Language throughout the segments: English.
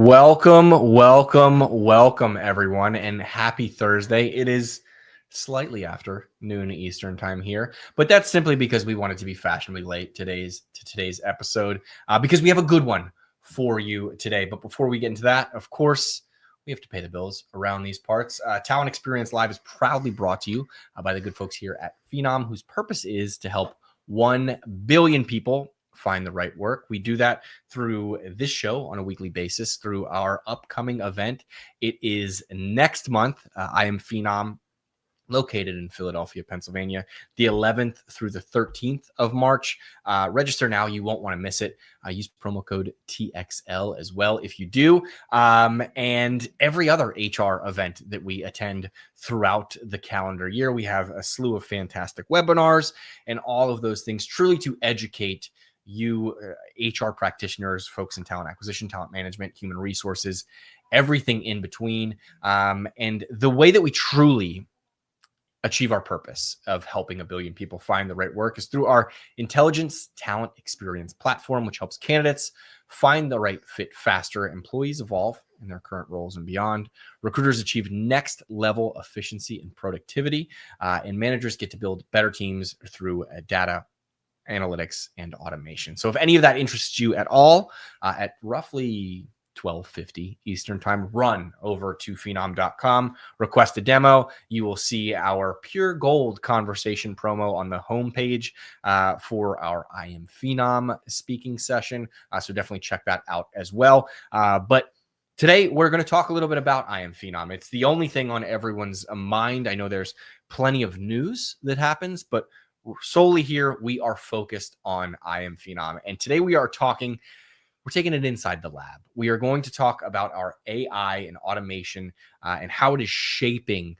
Welcome, everyone, and happy Thursday. It is slightly after noon Eastern time here, but that's simply because we wanted to be fashionably late today's episode because we have a good one for you today. But before we get into that, of course, we have to pay the bills around these parts. Talent Experience Live is proudly brought to you by the good folks here at Phenom, whose purpose is to help 1 billion people find the right work. We do that through this show on a weekly basis through our upcoming event. It is next month. IAMPHENOM, located in Philadelphia, Pennsylvania, the 11th through the 13th of March. Register now. You won't want to miss it. Use promo code TXL as well if you do. And every other HR event that we attend throughout the calendar year, we have a slew of fantastic webinars and all of those things truly to educate you, HR practitioners, folks in talent acquisition, talent management, human resources, everything in between. And the way that we truly achieve our purpose of helping 1 billion people find the right work is through our Intelligence Talent Experience platform, which helps candidates find the right fit faster, employees evolve in their current roles and beyond, recruiters achieve next level efficiency and productivity, and managers get to build better teams through data analytics and automation. So if any of that interests you at all, at roughly 12:50 Eastern time, run over to phenom.com, request a demo. You will see our pure gold conversation promo on the homepage for our IAMPHENOM speaking session. So definitely check that out as well. But today we're going to talk a little bit about IAMPHENOM. It's the only thing on everyone's mind. I know there's plenty of news that happens, but solely here, we are focused on IAMPHENOM. And today we're taking it inside the lab. We are going to talk about our AI and automation and how it is shaping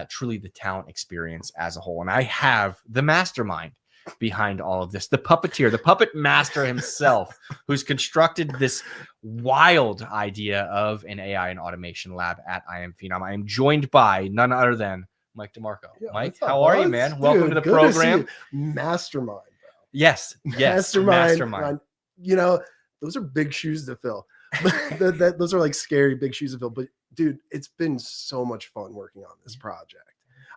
truly the talent experience as a whole. And I have the mastermind behind all of this, the puppeteer, the puppet master himself, who's constructed this wild idea of an AI and automation lab at IAMPHENOM. I am joined by none other than Mike DeMarco. Yeah, Mike, how are you, man? Welcome to the program. Mastermind, bro. Yes. Mastermind. You know, those are big shoes to fill. Those are like scary big shoes to fill. But dude, it's been so much fun working on this project.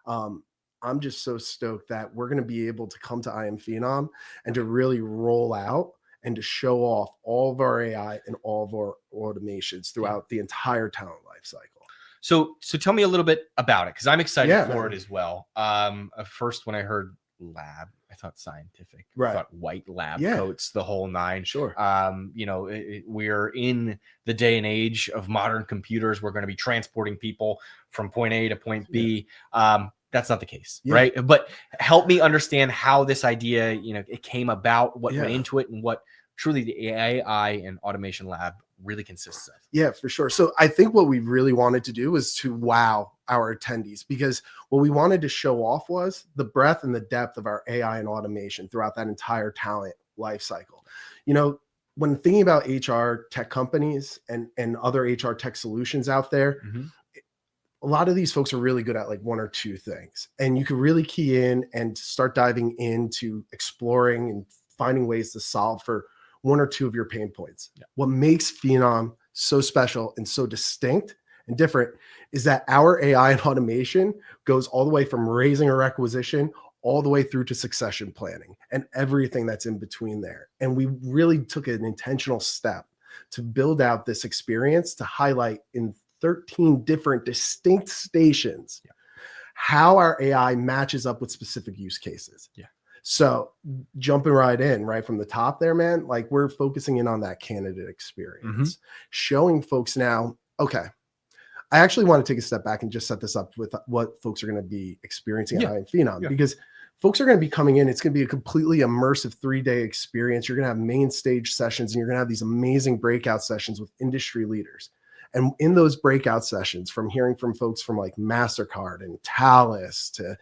I'm just so stoked that we're going to be able to come to IAMPHENOM and to really roll out and to show off all of our AI and all of our automations throughout the entire talent life cycle. So tell me a little bit about it, because I'm excited for it as well. First, when I heard lab, I thought scientific. Right. I thought white lab coats, the whole nine. Sure. We're in the day and age of modern computers. We're going to be transporting people from point A to point B. That's not the case, right? But help me understand how this idea, it came about, what went into it, and what truly the AI and automation lab really consists of. Yeah, for sure. So I think what we really wanted to do was to wow our attendees, because what we wanted to show off was the breadth and the depth of our AI and automation throughout that entire talent life cycle. When thinking about HR tech companies and other HR tech solutions out there, a lot of these folks are really good at like one or two things, and you can really key in and start diving into exploring and finding ways to solve for one or two of your pain points. What makes Phenom so special and so distinct and different is that our AI and automation goes all the way from raising a requisition all the way through to succession planning and everything that's in between there. And we really took an intentional step to build out this experience to highlight in 13 different distinct stations how our AI matches up with specific use cases. So jumping right in, right from the top there, man, like we're focusing in on that candidate experience, showing folks now, okay, I actually want to take a step back and just set this up with what folks are going to be experiencing at IAMPHENOM, because folks are going to be coming in. It's going to be a completely immersive 3-day experience. You're going to have main stage sessions, and you're going to have these amazing breakout sessions with industry leaders. And in those breakout sessions, from hearing from folks from like MasterCard and Thales to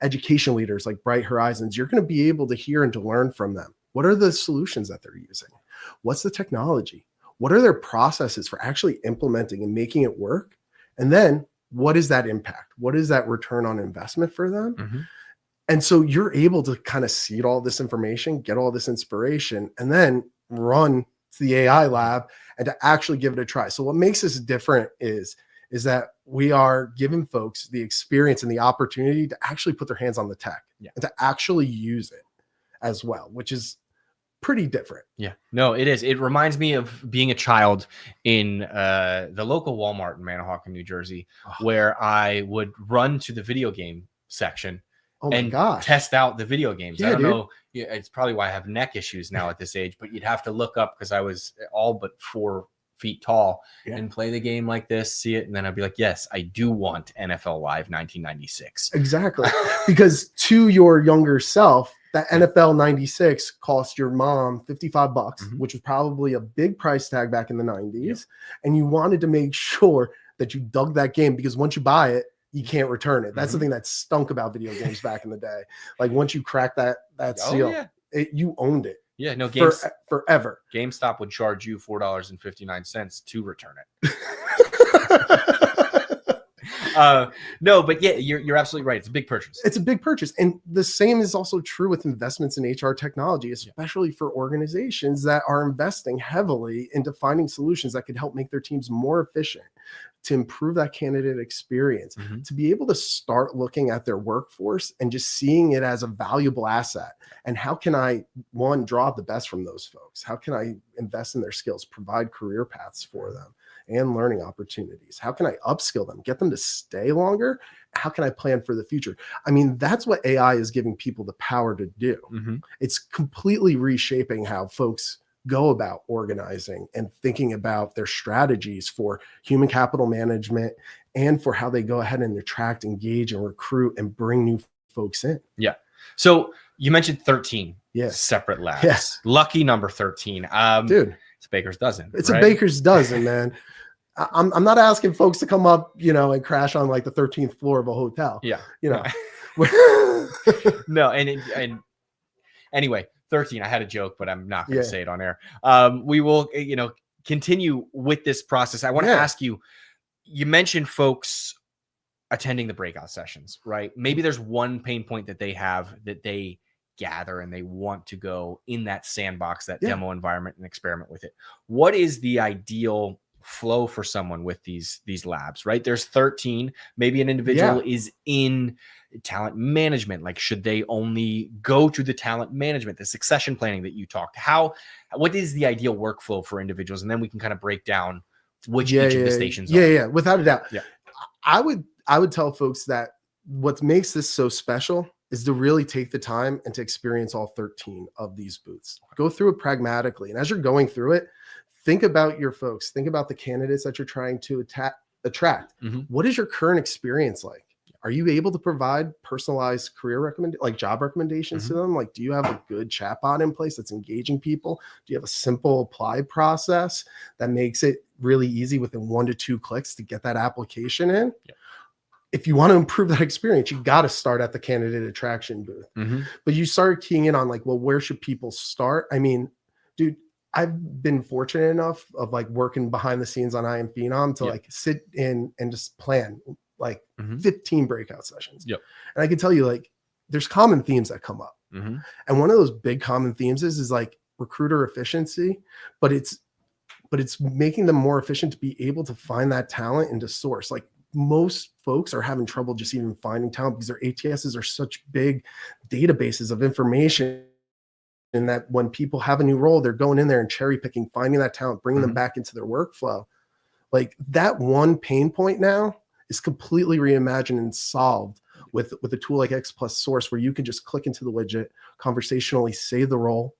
education leaders like Bright Horizons, you're going to be able to hear and to learn from them. What are the solutions that they're using? What's the technology? What are their processes for actually implementing and making it work? And then what is that impact? What is that return on investment for them? And so you're able to kind of seed all this information, get all this inspiration, and then run to the AI lab and to actually give it a try. So what makes this different is that we are giving folks the experience and the opportunity to actually put their hands on the tech and to actually use it as well, which is pretty different. Yeah, no, it is. It reminds me of being a child in the local Walmart in Manahawkin, New Jersey, where I would run to the video game section and test out the video games. I don't know. Yeah, it's probably why I have neck issues now at this age, but you'd have to look up because I was all but 4 feet tall and play the game like this, see it, and then I'd be like, yes, I do want NFL Live 1996. Exactly. Because to your younger self, that NFL 96 cost your mom $55, which was probably a big price tag back in the 90s. And you wanted to make sure that you dug that game, because once you buy it, you can't return it. That's the thing that stunk about video games back in the day. Like once you crack that seal, you owned it. Yeah, no, forever. GameStop would charge you $4.59 to return it. No, but yeah, you're absolutely right. It's a big purchase. It's a big purchase. And the same is also true with investments in HR technology, especially for organizations that are investing heavily into finding solutions that could help make their teams more efficient, to improve that candidate experience, to be able to start looking at their workforce and just seeing it as a valuable asset. And how can I, one, draw the best from those folks? How can I invest in their skills, provide career paths for them and learning opportunities? How can I upskill them, get them to stay longer? How can I plan for the future? I mean, that's what AI is giving people the power to do. It's completely reshaping how folks go about organizing and thinking about their strategies for human capital management and for how they go ahead and attract, engage, and recruit and bring new folks in. Yeah. So you mentioned 13 separate labs. Yes. Lucky number 13. Dude, it's a baker's dozen. It's a baker's dozen, man. I'm not asking folks to come up, and crash on like the 13th floor of a hotel. Yeah. No. No. And anyway, 13, I had a joke, but I'm not going to say it on air. We will, continue with this process. I want to ask you, you mentioned folks attending the breakout sessions, right? Maybe there's one pain point that they have that they gather and they want to go in that sandbox, that demo environment, and experiment with it. What is the ideal flow for someone with these labs, right? There's 13, maybe an individual is in talent management. Like, should they only go to the talent management, the succession planning that you talked? What is the ideal workflow for individuals? And then we can kind of break down which each of the stations are. Yeah, without a doubt. Yeah. I would tell folks that what makes this so special is to really take the time and to experience all 13 of these booths. Go through it pragmatically. And as you're going through it, think about your folks. Think about the candidates that you're trying to attract. What is your current experience like? Are you able to provide personalized career job recommendations to them? Like, do you have a good chatbot in place that's engaging people? Do you have a simple apply process that makes it really easy within 1 to 2 clicks to get that application in? If you want to improve that experience, you got to start at the candidate attraction booth. But you start keying in on where should people start? I mean, dude, I've been fortunate enough of working behind the scenes on IAMPHENOM to sit in and just plan 15 breakout sessions. And I can tell you, there's common themes that come up. And one of those big common themes is recruiter efficiency, but it's making them more efficient to be able to find that talent and to source. Most folks are having trouble just even finding talent because their ATSs are such big databases of information. And that when people have a new role, they're going in there and cherry picking, finding that talent, bringing them back into their workflow. That one pain point now is completely reimagined and solved with a tool like X Plus Source, where you can just click into the widget, conversationally say the role,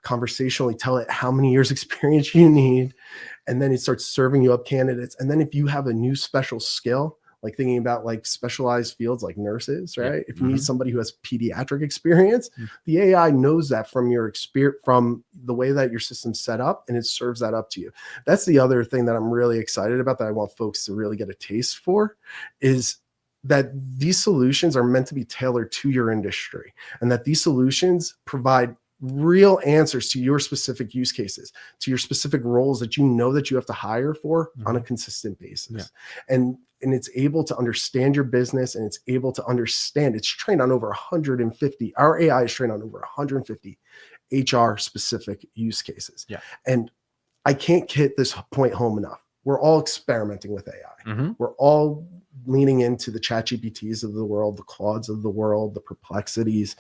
conversationally tell it how many years experience you need, and then it starts serving you up candidates. And then if you have a new special skill, thinking about specialized fields like nurses, right? If you need somebody who has pediatric experience, the AI knows that from your experience, from the way that your system's set up, and it serves that up to you. That's the other thing that I'm really excited about, that I want folks to really get a taste for, is that these solutions are meant to be tailored to your industry, and that these solutions provide real answers to your specific use cases, to your specific roles that that you have to hire for on a consistent basis. And it's able to understand your business, and it's able to understand, it's trained on over 150, our AI is trained on over 150 HR specific use cases. And I can't hit this point home enough. We're all experimenting with AI. Mhm. We're all leaning into the ChatGPTs of the world, the Claudes of the world, the Perplexities.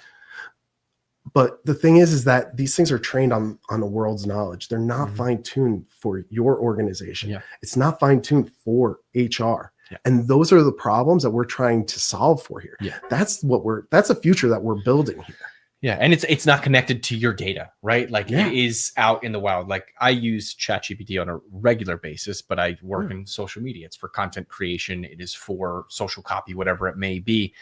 But the thing is that these things are trained on the world's knowledge. They're not fine-tuned for your organization. Yeah. It's not fine-tuned for HR. Yeah. And those are the problems that we're trying to solve for here. Yeah. That's a future that we're building here. Yeah, and it's not connected to your data, right? Like Yeah. it is out in the wild. Like I use ChatGPT on a regular basis, but I work in social media. It's for content creation. It is for social copy, whatever it may be.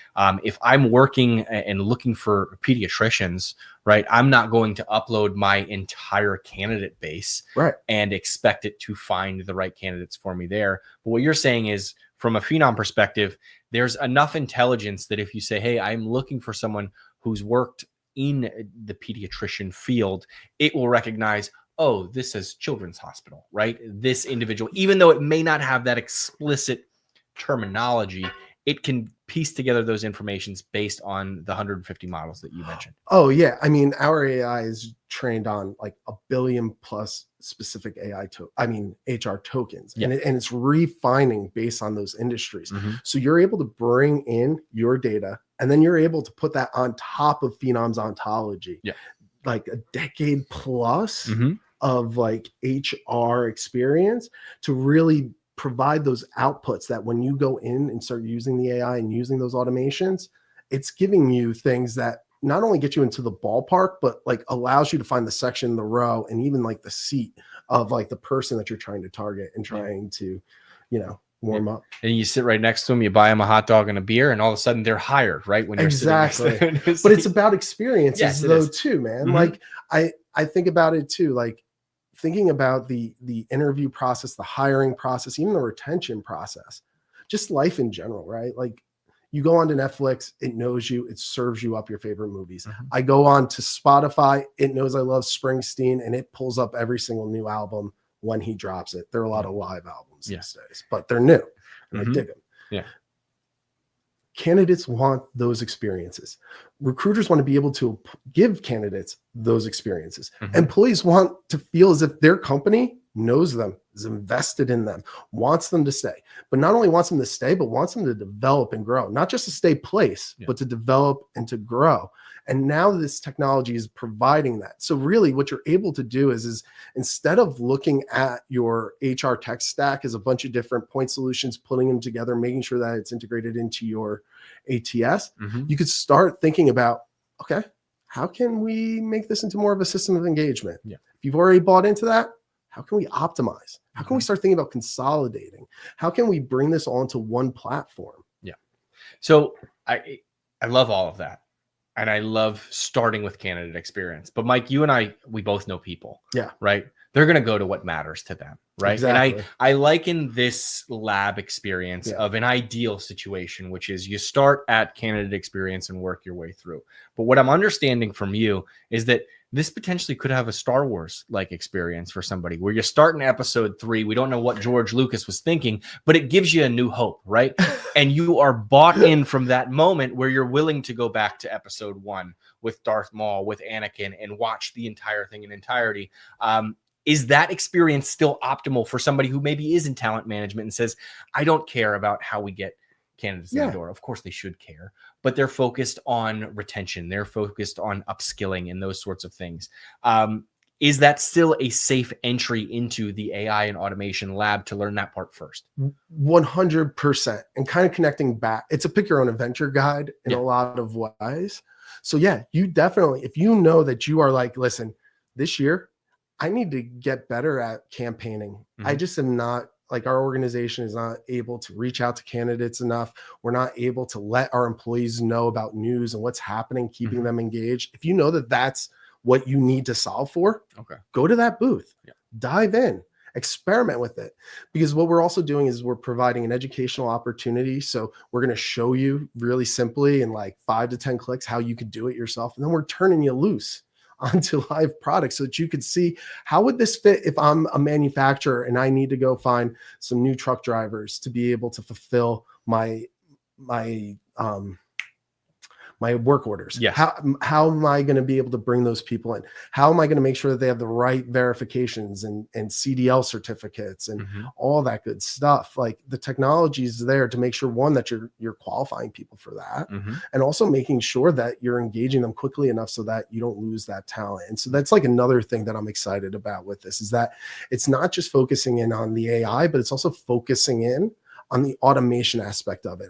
If I'm working and looking for pediatricians, right, I'm not going to upload my entire candidate base and expect it to find the right candidates for me there. But what you're saying is, from a Phenom perspective, there's enough intelligence that if you say, hey, I'm looking for someone who's worked in the pediatrician field, it will recognize, oh, this is Children's Hospital, right? This individual, even though it may not have that explicit terminology, it can piece together those informations based on the 150 models that you mentioned. Oh yeah. I mean, our AI is trained on like 1 billion plus specific HR tokens, and it's refining based on those industries. So you're able to bring in your data, and then you're able to put that on top of Phenom's ontology. Like a decade plus of like HR experience to really provide those outputs that when you go in and start using the AI and using those automations, it's giving you things that not only get you into the ballpark, but like allows you to find the section, the row, and even like the seat of like the person that you're trying to target and trying to, warm up. And you sit right next to them, you buy them a hot dog and a beer, and all of a sudden they're hired, right? When you're exactly. Sitting next to them. But it's about experiences though too, man. Like I think about it too, like thinking about the interview process, the hiring process, even the retention process, just life in general, right? Like you go onto Netflix, it knows you, it serves you up your favorite movies. I go on to Spotify, it knows I love Springsteen, and it pulls up every single new album when he drops it. There are a lot of live albums these days, but they're new and I dig them. Yeah. Candidates want those experiences. Recruiters want to be able to give candidates those experiences. Employees want to feel as if their company knows them, is invested in them, wants them to stay, but not only wants them to stay, but wants them to develop and grow, not just to stay place, but to develop and to grow. And now this technology is providing that. So really what you're able to do is instead of looking at your HR tech stack as a bunch of different point solutions, putting them together, making sure that it's integrated into your ATS, you could start thinking about, okay, how can we make this into more of a system of engagement? If you've already bought into that, how can we optimize? How can we start thinking about consolidating? How can we bring this all into one platform? So I love all of that. And I love starting with candidate experience. But Mike, you and we both know people. Right? They're going to go to what matters to them. Right. Exactly. And I liken this lab experience of an ideal situation, which is you start at candidate experience and work your way through. But what I'm understanding from you is that this potentially could have a Star Wars like experience for somebody where you start in episode 3. We don't know what George Lucas was thinking, but it gives you a new hope, right? And you are bought in from that moment where you're willing to go back to episode 1 with Darth Maul, with Anakin, and watch the entire thing in entirety. Is that experience still optimal for somebody who maybe is in talent management and says, I don't care about how we get candidates in the door? Of course they should care, but they're focused on retention. They're focused on upskilling and those sorts of things. Is that still a safe entry into the AI and automation lab to learn that part first? 100%. And kind of connecting back, it's a pick your own adventure guide in a lot of ways. So you definitely, if you know that you are like, listen, this year, I need to get better at campaigning. I just am not, like, our organization is not able to reach out to candidates enough. We're not able to let our employees know about news and what's happening, keeping them engaged. If you know that that's what you need to solve for, go to that booth, dive in, experiment with it. Because what we're also doing is we're providing an educational opportunity. So we're going to show you really simply in like 5 to 10 clicks how you could do it yourself. And then we're turning you loose onto live products so that you could see, how would this fit if I'm a manufacturer and I need to go find some new truck drivers to be able to fulfill my my work orders. Yes. How am I going to be able to bring those people in? How am I going to make sure that they have the right verifications and CDL certificates and all that good stuff? Like the technology is there to make sure, one, that you're qualifying people for that, and also making sure that you're engaging them quickly enough so that you don't lose that talent. And so that's like another thing that I'm excited about with this, is that it's not just focusing in on the AI, but it's also focusing in on the automation aspect of it.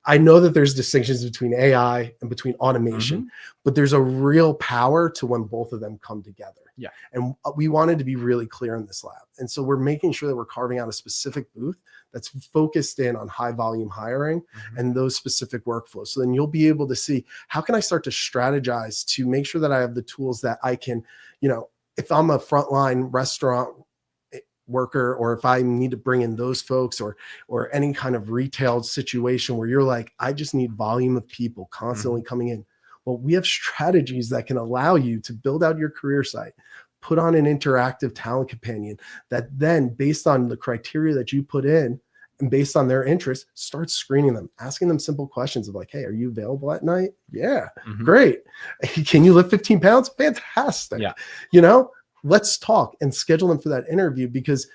I know that there's distinctions between AI and between automation, but there's a real power to when both of them come together. Yeah. And we wanted to be really clear in this lab. And so we're making sure that we're carving out a specific booth that's focused in on high volume hiring and those specific workflows. So then you'll be able to see, how can I start to strategize to make sure that I have the tools that I can, if I'm a frontline restaurant worker, or if I need to bring in those folks, or any kind of retail situation where you're like, I just need volume of people constantly coming in. Well, we have strategies that can allow you to build out your career site, put on an interactive talent companion that then, based on the criteria that you put in and based on their interests, start screening them, asking them simple questions of like, hey, are you available at night? Yeah, great. Can you lift 15 pounds? Fantastic. Yeah. Let's talk and schedule them for that interview, because,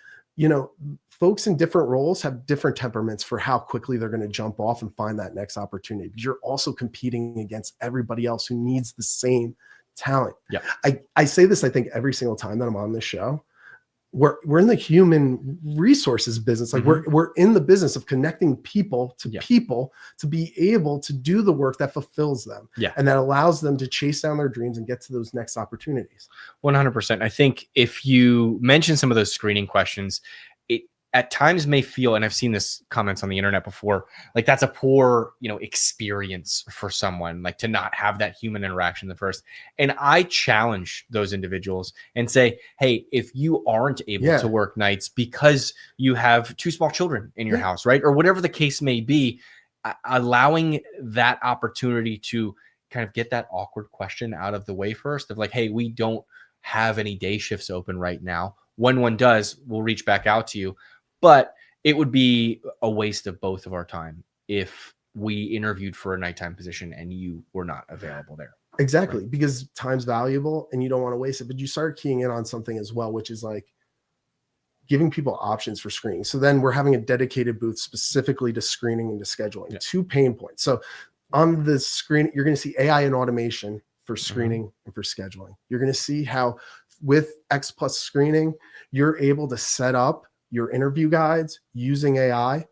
folks in different roles have different temperaments for how quickly they're going to jump off and find that next opportunity, because you're also competing against everybody else who needs the same talent. Yeah. I say this, I think, every single time that I'm on this show. We're in the human resources business. Like we're in the business of connecting people to people to be able to do the work that fulfills them and that allows them to chase down their dreams and get to those next opportunities. 100%. I think if you mention some of those screening questions, it at times may feel, and I've seen this comments on the internet before, like that's a poor, experience for someone, like to not have that human interaction the first. And I challenge those individuals and say, hey, if you aren't able to work nights because you have 2 small children in your house, right? Or whatever the case may be, allowing that opportunity to kind of get that awkward question out of the way first, of like, hey, we don't have any day shifts open right now. When one does, we'll reach back out to you. But it would be a waste of both of our time if we interviewed for a nighttime position and you were not available there. Exactly. Right? Because time's valuable and you don't want to waste it. But you start keying in on something as well, which is like giving people options for screening. So then we're having a dedicated booth specifically to screening and to scheduling. 2 pain points. So on the screen, you're going to see AI and automation for screening and for scheduling. You're going to see how with X Plus screening, you're able to set up your interview guides using AI.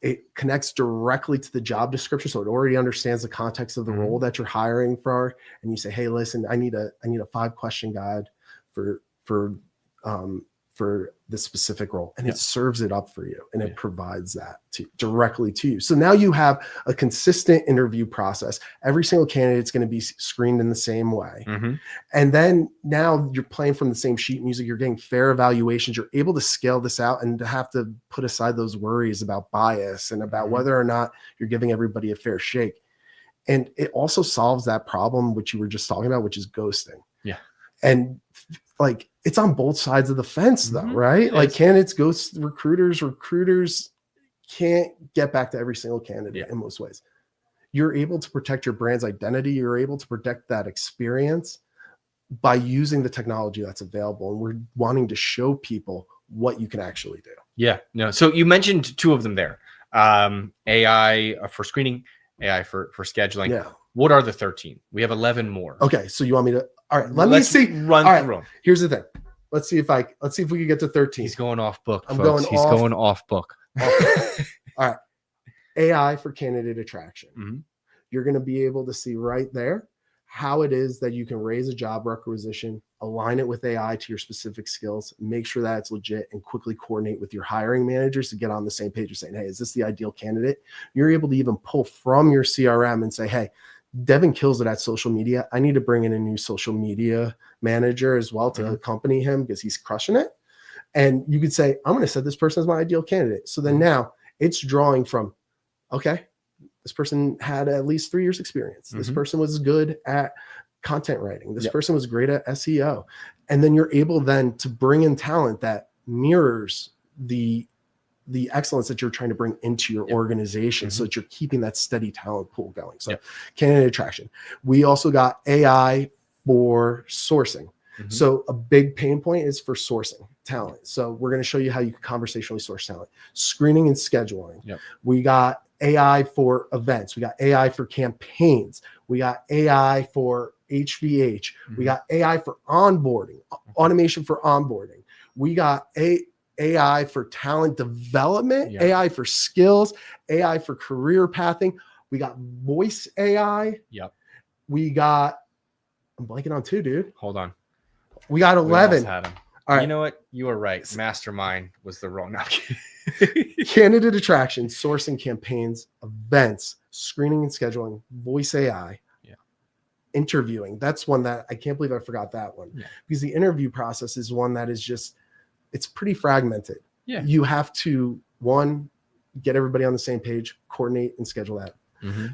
It connects directly to the job description, so it already understands the context of the role that you're hiring for. And you say, hey, listen, I need a 5-question guide for the specific role, and it serves it up for you, and it provides that directly to you. So now you have a consistent interview process. Every single candidate is going to be screened in the same way. And then now you're playing from the same sheet music. You're getting fair evaluations. You're able to scale this out and to have to put aside those worries about bias and about whether or not you're giving everybody a fair shake. And it also solves that problem, which you were just talking about, which is ghosting. Yeah. And like, it's on both sides of the fence though, right? Like candidates ghost recruiters can't get back to every single candidate in most ways. You're able to protect your brand's identity. You're able to protect that experience by using the technology that's available. And we're wanting to show people what you can actually do. Yeah, no. So you mentioned 2 of them there. AI for screening, AI for scheduling. Yeah. What are the 13? We have 11 more. Okay. So you want me to, all right, let's run through them. Here's the thing. Let's see if we can get to 13. He's going off book. He's going off book. All right. AI for candidate attraction. You're going to be able to see right there how it is that you can raise a job requisition, align it with AI to your specific skills, make sure that it's legit, and quickly coordinate with your hiring managers to get on the same page of saying, hey, is this the ideal candidate? You're able to even pull from your CRM and say, hey, Devin kills it at social media. I need to bring in a new social media manager as well to accompany him because he's crushing it. And you could say, I'm going to set this person as my ideal candidate. So then now it's drawing from, okay, this person had at least 3 years experience. This person was good at content writing. This person was great at SEO. And then you're able then to bring in talent that mirrors the the excellence that you're trying to bring into your organization so that you're keeping that steady talent pool going. So candidate attraction. We also got AI for sourcing. So a big pain point is for sourcing talent. So we're going to show you how you can conversationally source talent. Screening and scheduling. We got AI for events. We got AI for campaigns. We got AI for HVH. We got AI for onboarding, automation for onboarding. We got AI for talent development, AI for skills, AI for career pathing. We got voice AI. We got, I'm blanking on 2, dude. Hold on. We got 11. Had him. All right. You know what? You were right. Mastermind was the wrong. No. Candidate attraction, sourcing, campaigns, events, screening and scheduling, voice AI, interviewing. That's one that I can't believe I forgot that one, because the interview process is one that is just, it's pretty fragmented. You have to, one, get everybody on the same page, coordinate and schedule that.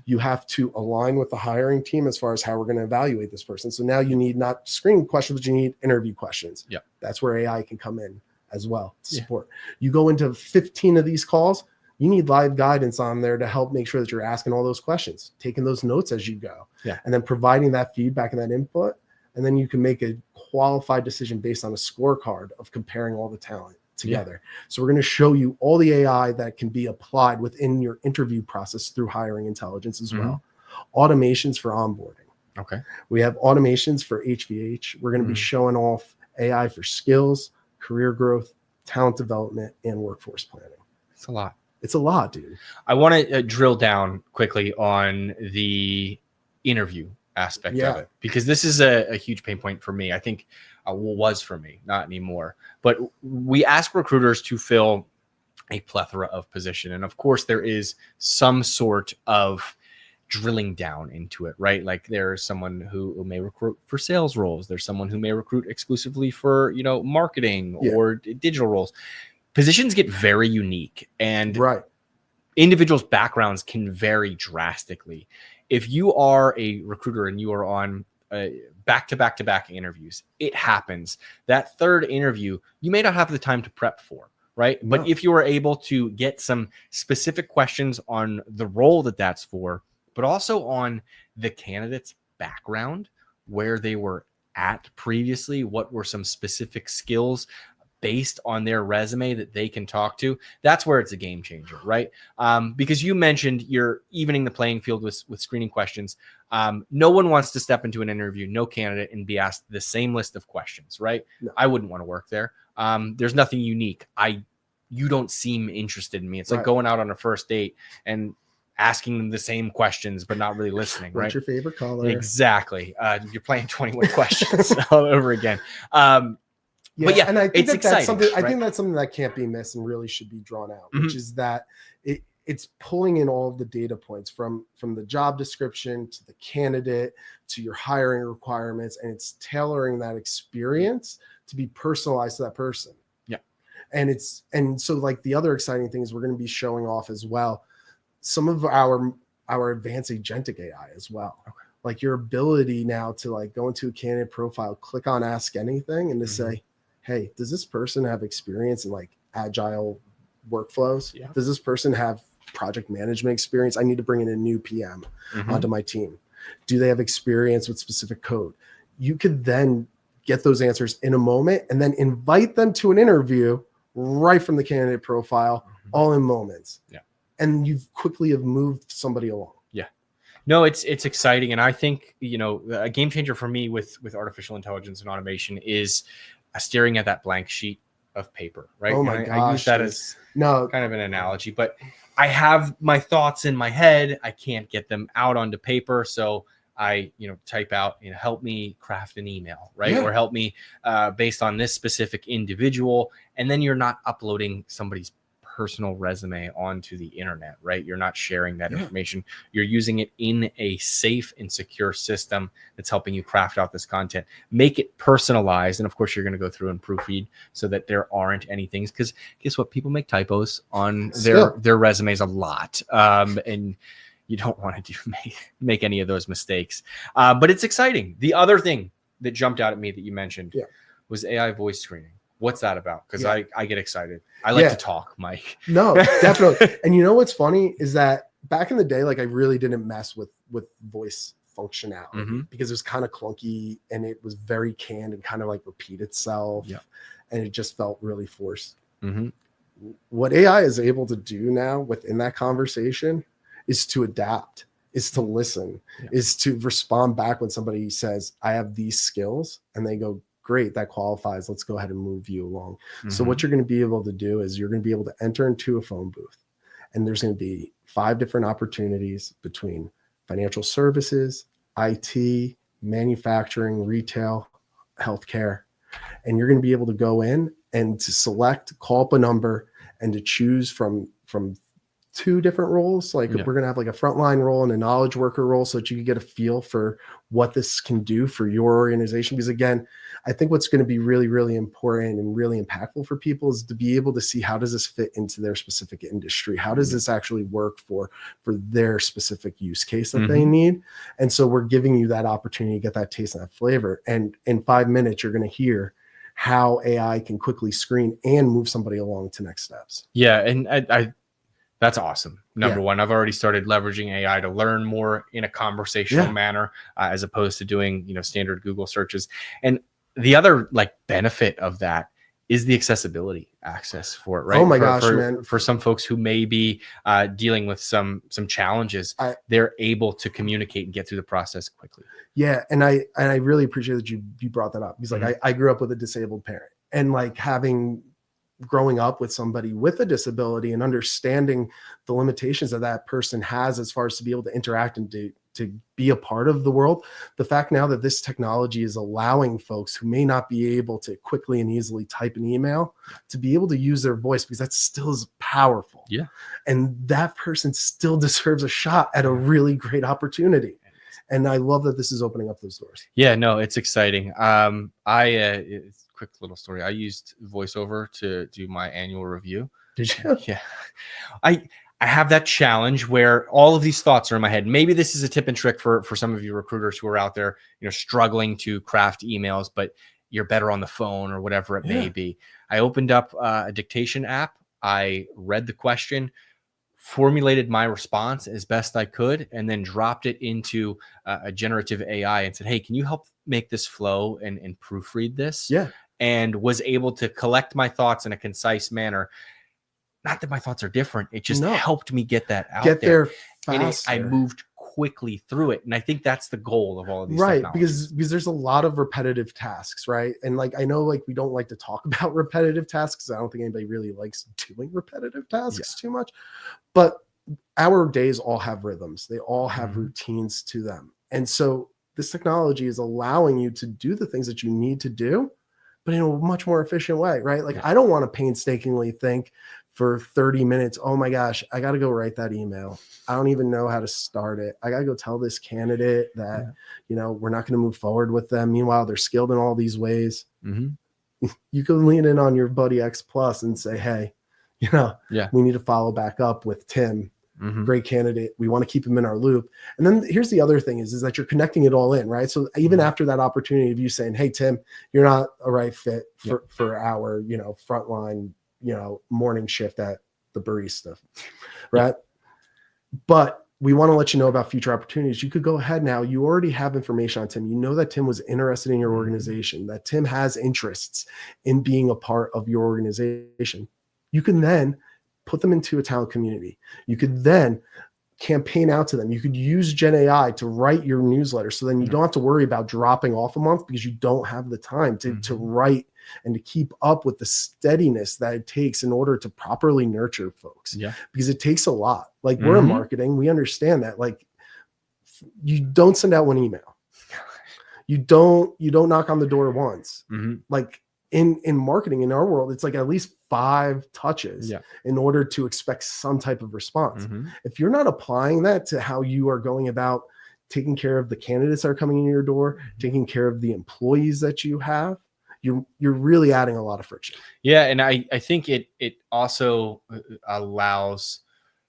You have to align with the hiring team as far as how we're going to evaluate this person. So now you need not screening questions, but you need interview questions. That's where AI can come in as well to support. You go into 15 of these calls, you need live guidance on there to help make sure that you're asking all those questions, taking those notes as you go, and then providing that feedback and that input. And then you can make a qualified decision based on a scorecard of comparing all the talent together. So we're going to show you all the AI that can be applied within your interview process through hiring intelligence as well. Automations for onboarding. We have automations for HVH. We're going to be showing off AI for skills, career growth, talent development, and workforce planning. It's a lot. It's a lot, dude. I want to drill down quickly on the interview aspect of it, because this is a huge pain point for me. I think was for me, not anymore. But we ask recruiters to fill a plethora of position. And of course, there is some sort of drilling down into it, right? Like there's someone who may recruit for sales roles. There's someone who may recruit exclusively for, marketing or digital roles. Positions get very unique, and individuals' backgrounds can vary drastically. If you are a recruiter and you are on back-to-back interviews, it happens. That third interview, you may not have the time to prep for, right? No. But if you are able to get some specific questions on the role that's for, but also on the candidate's background, where they were at previously, what were some specific skills based on their resume that they can talk to, that's where it's a game changer, right? Because you mentioned you're evening the playing field with screening questions. No one wants to step into an interview, no candidate, and be asked the same list of questions, right? No. I wouldn't want to work there. There's nothing unique. You don't seem interested in me. It's like going out on a first date and asking them the same questions, but not really listening, right? What's your favorite color? Exactly. You're playing 21 questions all over again. But and I think that's something. I think that's something that can't be missed and really should be drawn out, which is that it's pulling in all of the data points from the job description to the candidate to your hiring requirements, and it's tailoring that experience to be personalized to that person. And so like the other exciting thing is we're going to be showing off as well some of our advanced agentic AI as well. Like your ability now to like go into a candidate profile, click on ask anything, and to say, hey, does this person have experience in like agile workflows? Does this person have project management experience? I need to bring in a new PM onto my team. Do they have experience with specific code? You could then get those answers in a moment and then invite them to an interview right from the candidate profile, all in moments. And you've quickly have moved somebody along. No, it's exciting. And I think, a game changer for me with artificial intelligence and automation is staring at that blank sheet of paper, right? Oh my gosh. I use that as kind of an analogy, but I have my thoughts in my head. I can't get them out onto paper. So I, type out, help me craft an email, right? Or help me based on this specific individual. And then you're not uploading somebody's personal resume onto the internet, right? You're not sharing that information. You're using it in a safe and secure system that's helping you craft out this content, make it personalized. And of course, you're going to go through and proofread so that there aren't any things, because guess what? People make typos on their resumes a lot. And you don't want to make any of those mistakes. But it's exciting. The other thing that jumped out at me that you mentioned was AI voice screening. What's that about? Because Yeah. I get excited. I like Yeah. to talk, Mike. No, definitely. And you know what's funny is that back in the day, like I really didn't mess with voice functionality because it was kind of clunky and it was very canned and kind of like repeat itself. Yeah. And it just felt really forced. What AI is able to do now within that conversation is to adapt, is to listen, is to respond back when somebody says, I have these skills, and they go, great, that qualifies. Let's go ahead and move you along. So what you're going to be able to do is you're going to be able to enter into a phone booth, and there's going to be 5 different opportunities between financial services, IT, manufacturing, retail, healthcare. And you're going to be able to go in and to select, call up a number, and to choose from 2 different roles. Like we're going to have like a frontline role and a knowledge worker role, so that you can get a feel for what this can do for your organization. Because again, I think what's going to be really, really important and really impactful for people is to be able to see, how does this fit into their specific industry? How does this actually work for their specific use case that they need? And so we're giving you that opportunity to get that taste and that flavor. And in 5 minutes, you're going to hear how AI can quickly screen and move somebody along to next steps. Yeah. And I that's awesome. Number one, I've already started leveraging AI to learn more in a conversational manner, as opposed to doing, standard Google searches. And the other like benefit of that is the accessibility access for it, right? Oh my gosh, man. For some folks who may be dealing with some challenges, they're able to communicate and get through the process quickly. Yeah. And I really appreciate that you brought that up, because like I grew up with a disabled parent, and like growing up with somebody with a disability and understanding the limitations that that person has as far as to be able to interact and to be a part of the world. The fact now that this technology is allowing folks who may not be able to quickly and easily type an email to be able to use their voice, because that still is powerful. Yeah. And that person still deserves a shot at a really great opportunity. And I love that this is opening up those doors. Yeah, no, it's exciting. It's a quick little story. I used VoiceOver to do my annual review. Did you? Yeah. I have that challenge where all of these thoughts are in my head. Maybe this is a tip and trick for some of you recruiters who are out there, struggling to craft emails, but you're better on the phone or whatever it may be. I opened up a dictation app. I read the question, formulated my response as best I could, and then dropped it into a generative AI and said, hey, can you help make this flow and proofread this? Yeah. And was able to collect my thoughts in a concise manner. Not that my thoughts are different. It just helped me get that out there faster. And I moved quickly through it. And I think that's the goal of all of these because there's a lot of repetitive tasks, right? And like, I know like we don't like to talk about repetitive tasks. I don't think anybody really likes doing repetitive tasks too much, but our days all have rhythms. They all have routines to them. And so this technology is allowing you to do the things that you need to do, but in a much more efficient way, right? Like I don't want to painstakingly think for 30 minutes, oh my gosh, I got to go write that email. I don't even know how to start it. I got to go tell this candidate that, we're not going to move forward with them. Meanwhile, they're skilled in all these ways. You can lean in on your buddy X Plus and say, hey, we need to follow back up with Tim. Great candidate. We want to keep him in our loop. And then here's the other thing is that you're connecting it all in, right? So even after that opportunity of you saying, hey, Tim, you're not a right fit for our, frontline, morning shift at the barista, right? But we want to let you know about future opportunities. You could go ahead now. You already have information on Tim. You know that Tim was interested in your organization, that Tim has interests in being a part of your organization. You can then put them into a talent community. You could then campaign out to them. You could use Gen AI to write your newsletter. So then you don't have to worry about dropping off a month because you don't have the time to write and to keep up with the steadiness that it takes in order to properly nurture folks. Yeah. Because it takes a lot. Like we're in marketing, we understand that. Like you don't send out one email. You don't knock on the door once. Like in marketing, in our world, it's like at least 5 touches in order to expect some type of response. If you're not applying that to how you are going about taking care of the candidates that are coming in your door, taking care of the employees that you have, you're really adding a lot of friction. Yeah. And I think it also allows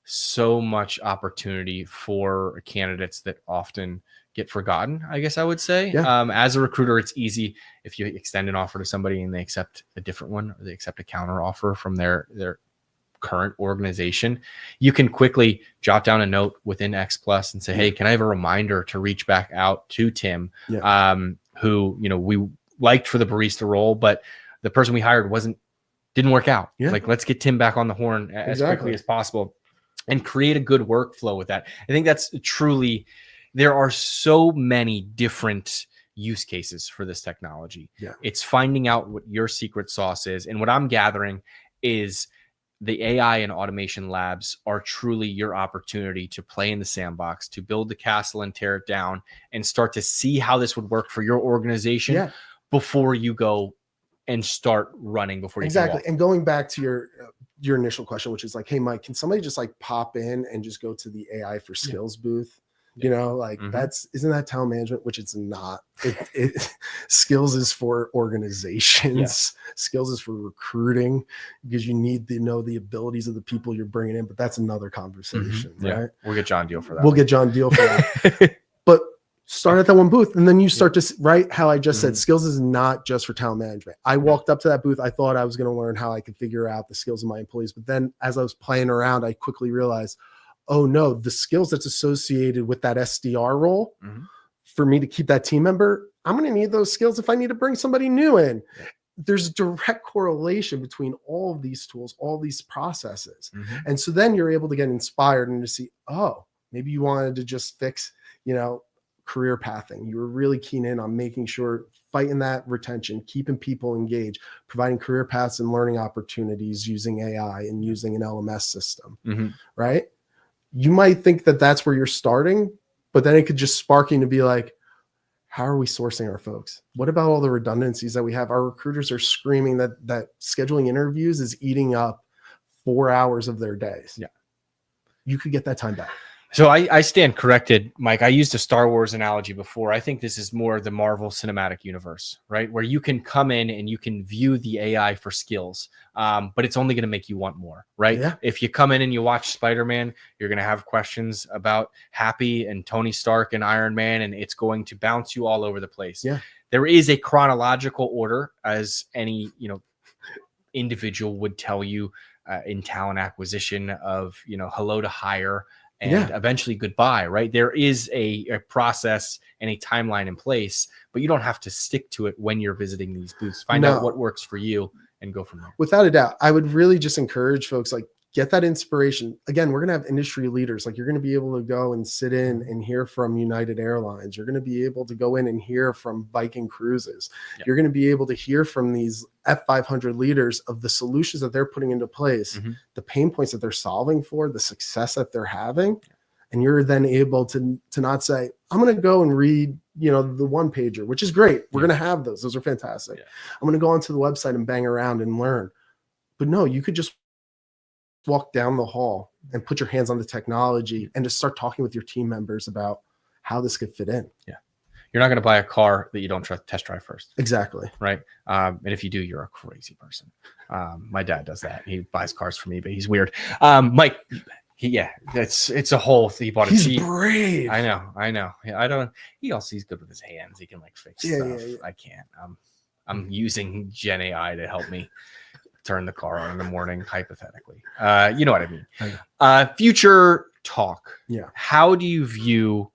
so much opportunity for candidates that often get forgotten, I guess I would say. Yeah. As a recruiter, it's easy if you extend an offer to somebody and they accept a different one, or they accept a counter offer from their current organization, you can quickly jot down a note within X Plus and say, hey, can I have a reminder to reach back out to Tim, who, you know, we liked for the barista role, but the person we hired didn't work out. Like, let's get Tim back on the horn as quickly as possible and create a good workflow with that. I think that's truly, there are so many different use cases for this technology. It's finding out what your secret sauce is. And what I'm gathering is the AI and automation labs are truly your opportunity to play in the sandbox, to build the castle and tear it down, and start to see how this would work for your organization before you go and start running before you exactly. And going back to your initial question, which is like, hey, Mike, can somebody just like pop in and just go to the AI for skills booth? You know, like isn't that talent management, which it's not. Skills is for organizations. Skills is for recruiting, because you need to know the abilities of the people you're bringing in. But that's another conversation, right? We'll get John Deal for that. We'll get John Deal for that. But start at that one booth, and then you start to right how I just said. Skills is not just for talent management. I walked up to that booth. I thought I was going to learn how I could figure out the skills of my employees, but then as I was playing around, I quickly realized, oh no, the skills that's associated with that SDR role for me to keep that team member, I'm going to need those skills if I need to bring somebody new in. There's a direct correlation between all of these tools, all these processes. And so then you're able to get inspired and to see, oh, maybe you wanted to just fix, you know, career pathing. You were really keen in on making sure, fighting that retention, keeping people engaged, providing career paths and learning opportunities using AI and using an LMS system, right? You might think that that's where you're starting, but then it could just spark you to be like, how are we sourcing our folks? What about all the redundancies that we have? Our recruiters are screaming that scheduling interviews is eating up 4 hours of their days. You could get that time back. So I stand corrected, Mike. I used a Star Wars analogy before. I think this is more the Marvel Cinematic Universe, right? Where you can come in and you can view the AI for skills, but it's only going to make you want more, right? If you come in and you watch Spider-Man, you're going to have questions about Happy and Tony Stark and Iron Man, and it's going to bounce you all over the place. There is a chronological order, as any, you know, individual would tell you in talent acquisition, of, you know, hello to hire, and eventually goodbye, right? There is a process and a timeline in place, but you don't have to stick to it when you're visiting these booths. Find out what works for you and go from there. Without a doubt, I would really just encourage folks, like, get that inspiration. Again, we're going to have industry leaders. Like, you're going to be able to go and sit in and hear from United Airlines. You're going to be able to go in and hear from Viking Cruises. You're going to be able to hear from these F500 leaders of the solutions that they're putting into place, the pain points that they're solving for, the success that they're having. And you're then able to not say, I'm going to go and read, you know, the one pager, which is great. We're going to have those. Those are fantastic. I'm going to go onto the website and bang around and learn. But no, you could just walk down the hall and put your hands on the technology and just start talking with your team members about how this could fit in. You're not going to buy a car that you don't test drive first. Exactly. Right. And if you do, you're a crazy person. My dad does that. He buys cars for me, but he's weird. Mike, it's a whole thing. He bought a He's brave. I know. He's good with his hands. He can like fix stuff. I can't. I'm using Gen AI to help me turn the car on in the morning, hypothetically. You know what I mean? Future talk. How do you view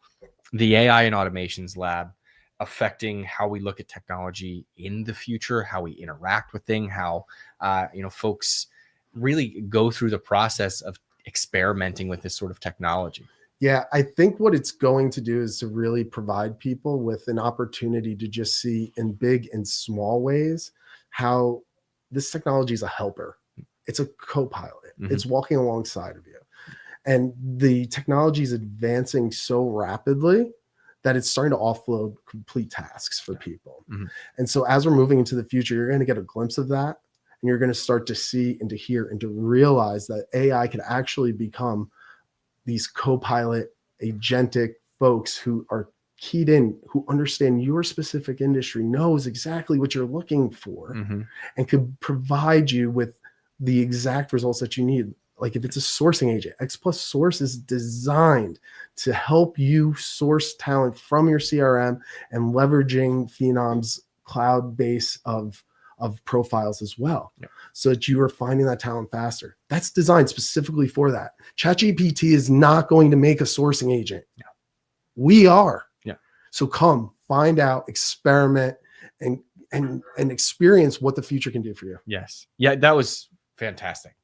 the AI and automations lab affecting how we look at technology in the future, how we interact with things, how folks really go through the process of experimenting with this sort of technology? Yeah, I think what it's going to do is to really provide people with an opportunity to just see in big and small ways how this technology is a helper. It's a co-pilot. It's walking alongside of you. And the technology is advancing so rapidly that it's starting to offload complete tasks for people. And so as we're moving into the future, you're going to get a glimpse of that. And you're going to start to see and to hear and to realize that AI can actually become these co-pilot agentic folks who are keyed in, who understand your specific industry, knows exactly what you're looking for, and could provide you with the exact results that you need. Like if it's a sourcing agent, X Plus Source is designed to help you source talent from your CRM and leveraging Phenom's cloud base of profiles as well, so that you are finding that talent faster. That's designed specifically for that. ChatGPT is not going to make a sourcing agent. We are. So come find out, experiment, and experience what the future can do for you. Yes. Yeah, that was fantastic.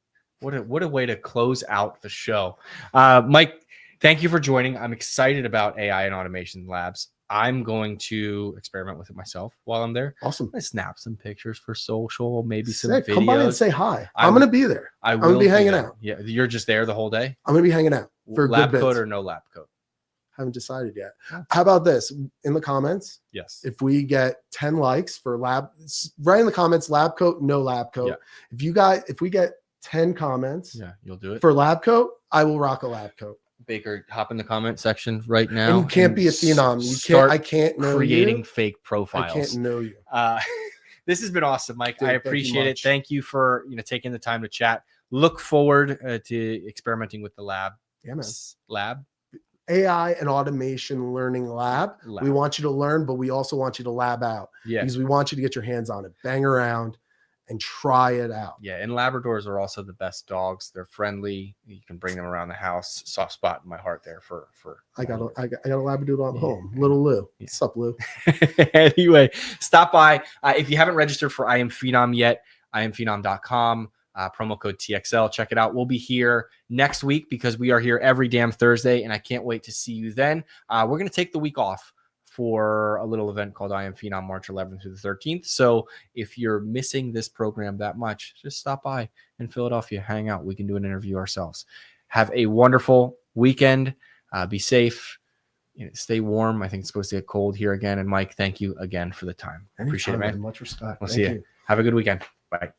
What a way to close out the show. Mike, thank you for joining. I'm excited about AI and automation labs. I'm going to experiment with it myself while I'm there. Awesome. I snap some pictures for social, maybe some Sick. videos. Come by and say hi. I'm going to be there. I'm going to be hanging out. Yeah, you're just there the whole day? I'm going to be hanging out for lab good coat bits. or no lab coat? Haven't decided yet. How about this in the comments? Yes. If we get 10 likes for lab, write in the comments, lab coat, no lab coat. If we get 10 comments, you'll do it for lab coat, I will rock a lab coat. Baker, hop in the comment section right now. And you can't be a phenom. You can't. I can't know creating you. Fake profiles. I can't know you. This has been awesome, Mike. Dude, I appreciate it. Thank you for taking the time to chat. Look forward to experimenting with the lab. Yeah, man. Lab. AI and automation learning lab. We want you to learn, but we also want you to lab out. Yeah. Because we want you to get your hands on it, bang around, and try it out. Yeah, and Labradors are also the best dogs. They're friendly. You can bring them around the house. Soft spot in my heart there for. I got a Labradoodle at home, little Lou. What's up, Lou? Anyway, stop by if you haven't registered for IAMPHENOM yet. IAMPHENOM.com. Promo code TXL. Check it out. We'll be here next week because we are here every damn Thursday, and I can't wait to see you then. We're going to take the week off for a little event called IAMPHENOM March 11th through the 13th. So if you're missing this program that much, just stop by in Philadelphia, hang out. We can do an interview ourselves. Have a wonderful weekend. Be safe. Stay warm. I think it's supposed to get cold here again. And Mike, thank you again for the time. Anytime, appreciate it, man. Much respect. We'll see you. Have a good weekend. Bye.